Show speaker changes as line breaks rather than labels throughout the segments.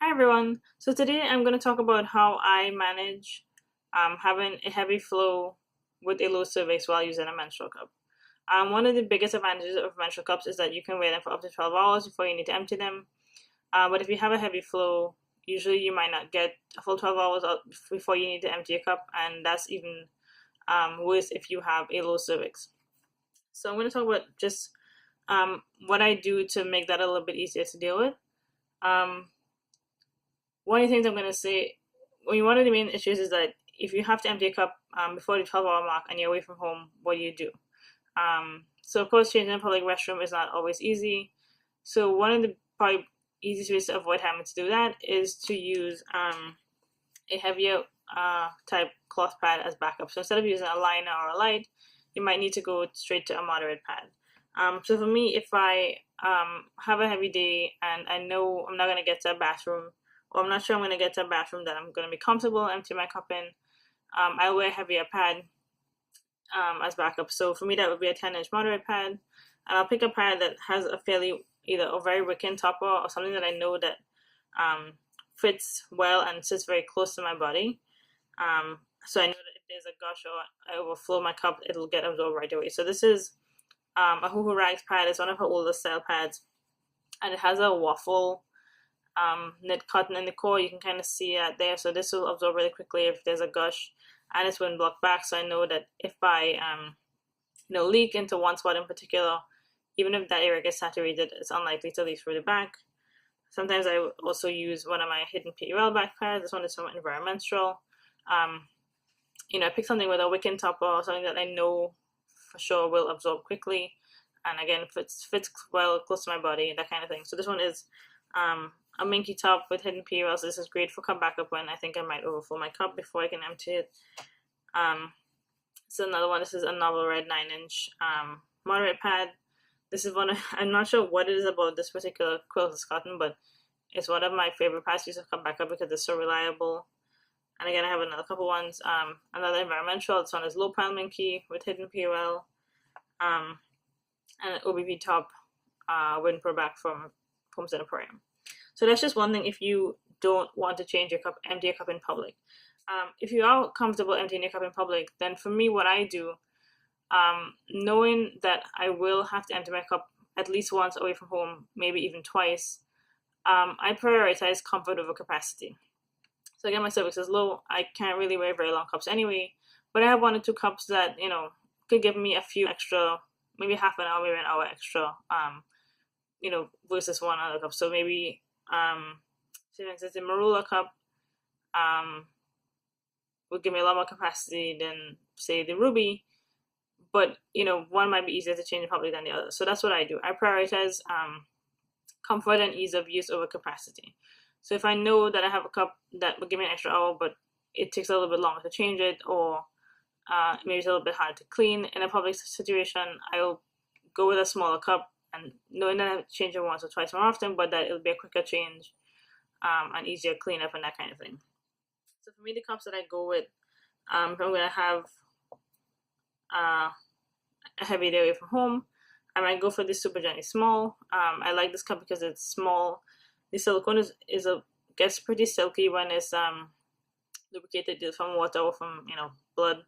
Hi everyone. So today I'm going to talk about how I manage having a heavy flow with a low cervix while using a menstrual cup. One of the biggest advantages of menstrual cups is that you can wear them for up to 12 hours before you need to empty them. But if you have a heavy flow, usually you might not get a full 12 hours before you need to empty your cup, and that's even worse if you have a low cervix. So I'm going to talk about just what I do to make that a little bit easier to deal with. Um, One of the things I'm going to say, one of the main issues is that if you have to empty a cup before the 12-hour mark and you're away from home, what do you do? So, of course, changing a public restroom is not always easy. So, one of the probably easiest ways to avoid having to do that is to use a heavier type cloth pad as backup. So, instead of using a liner or a light, you might need to go straight to a moderate pad. So, for me, if I have a heavy day and I know I'm not going to get to a bathroom, or I'm not sure I'm going to get to a bathroom that I'm going to be comfortable emptying my cup in, I'll wear a heavier pad as backup. So for me, that would be a 10-inch moderate pad. And I'll pick a pad that has a fairly, either a very wicking topper or something that I know that fits well and sits very close to my body. So I know that if there's a gush or I overflow my cup, it'll get absorbed right away. So this is a Hoo Hoo Rags pad. It's one of her older style pads. And it has a waffle knit cotton in the core. You can kind of see that there. So this will absorb really quickly if there's a gush, and it's wind blocked back. So I know that if I leak into one spot in particular, even if that area gets saturated, it's unlikely to leak through the back. Sometimes I also use one of my hidden PUL back pads. This one is from Environmenstrual. I pick something with a wicking topper or something that I know for sure will absorb quickly, and again fits well close to my body, that kind of thing. So this one is a minky top with hidden PUL. So this is great for cup backup when I think I might overfill my cup before I can empty it. So another one, this is a Novel Red 9-inch moderate pad. This is I'm not sure what it is about this particular quilted cotton, but it's one of my favorite pads to use for cup backup because it's so reliable. And again, I have another couple ones. Another Environmenstrual. This one is low pile minky with hidden PUL. And an OBP top wind pro back from Homestead Emporium. So that's just one thing if you don't want to change your cup, empty your cup in public. If you are comfortable emptying your cup in public, then for me, what I do, knowing that I will have to empty my cup at least once away from home, maybe even twice, I prioritize comfort over capacity. So again, my cervix is low. I can't really wear very long cups anyway, but I have one or two cups that, could give me a few extra, maybe half an hour, maybe an hour extra, versus one other cup. So maybe, for instance, the Marula cup would give me a lot more capacity than, say, the Ruby, but, one might be easier to change in public than the other. So that's what I do. I prioritize comfort and ease of use over capacity. So if I know that I have a cup that will give me an extra hour, but it takes a little bit longer to change it, or maybe it's a little bit hard to clean in a public situation, I'll go with a smaller cup, and knowing that I have to change it once or twice more often, but that it'll be a quicker change and easier cleanup and that kind of thing. So for me, the cups that I go with, if I'm going to have a heavy day away from home, I might go for this Super Jennie Small. I like this cup because it's small. The silicone gets pretty silky when it's lubricated either from water or from blood.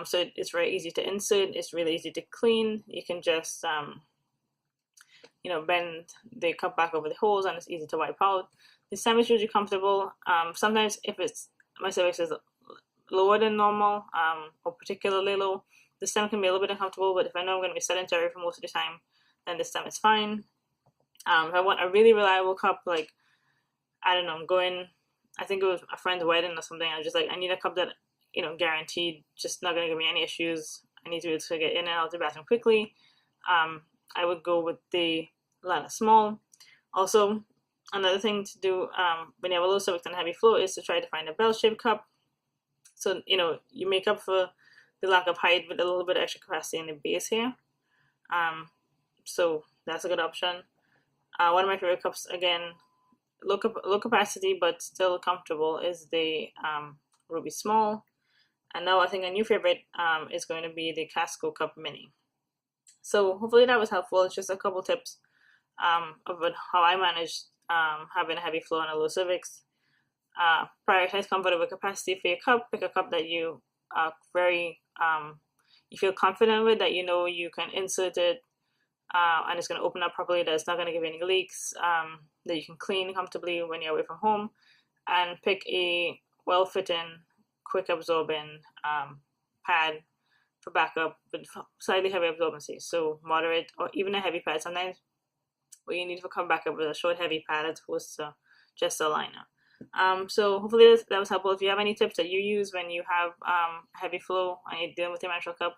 So it's very easy to insert. It's really easy to clean. You can just bend the cup back over the holes, and it's easy to wipe out. The stem is usually comfortable. Sometimes if my cervix is lower than normal, or particularly low, the stem can be a little bit uncomfortable, but if I know I'm going to be sedentary for most of the time, then the stem is fine. If I want a really reliable cup, like, I don't know, I think it was a friend's wedding or something, I need a cup that, guaranteed, just not going to give me any issues. I need to be able to get in and out of the bathroom quickly. I would go with the Lena Small. Also, another thing to do when you have a low cervix and heavy flow is to try to find a bell-shaped cup. So, you make up for the lack of height with a little bit of extra capacity in the base here. So that's a good option. One of my favorite cups, again, low capacity but still comfortable, is the Ruby Small. And now I think a new favorite is going to be the Casco Cup Mini. So hopefully that was helpful. It's just a couple tips about how I manage having a heavy flow and a low cervix. Prioritize comfort over capacity for your cup. Pick a cup that you are you feel confident with, that you know you can insert it and it's going to open up properly, that it's not going to give you any leaks, that you can clean comfortably when you're away from home. And pick a well-fitting, quick absorbing pad for backup with slightly heavy absorbency. So moderate or even a heavy pad. Sometimes what you need to come back up with a short, heavy pad as opposed to just a liner. So hopefully that was helpful. If you have any tips that you use when you have heavy flow and you're dealing with your menstrual cup,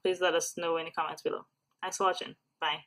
please let us know in the comments below. Thanks for watching. Bye.